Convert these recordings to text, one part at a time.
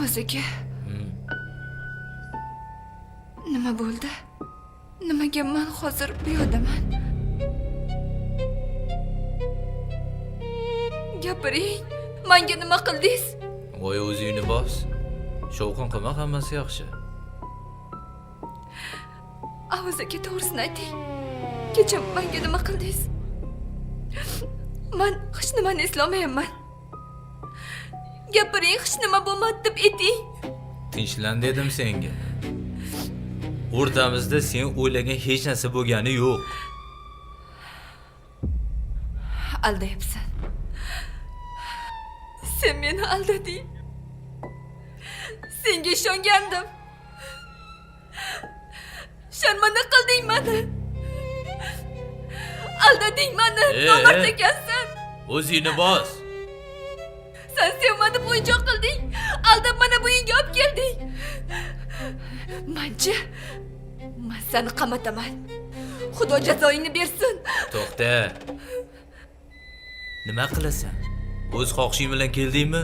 O'ziga. Nima bo'ldi? Nimaga men hozir bu yerdaman? Gapiring. Menga nima qildingiz? Voy o'zingni bos. Shovqin qilma, hammasi yaxshi. O'ziga to'g'risini ayting. Kecha menga nima qildingiz? Men hech nimani eslolmayapman. Gapiring, hech nima bo'lmadi deb ayting. Tinchlan dedim senga. O'rtamizda sen o'ylagan hech narsa bo'lgani yo'q. Aldayapsan. Sen meni aldading. Senga ishongandim. Sharmanda qilding meni. Aldading meni. Nomard ekansan. O'zingni bos. Sen sevmadi o'yinchoq qilding. Aldab mana bu uyga olib kelding. Men seni qamataman. Xudo jazoingni bersin. To'xta. Nima qilasan? O'z xohishing bilan keldingmi?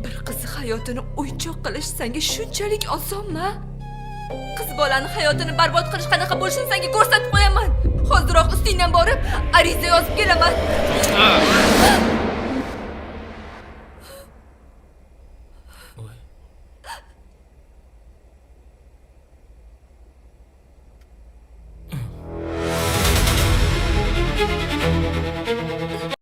Bir qiz hayotini o'yinchoq qilish senga shunchalik osonmi? Qiz bolani hayotini barbod qilish qanaqa bo'lishini senga ko'rsatib qo'yaman. Hozirroq ustingdan borib ariza yozib kelaman.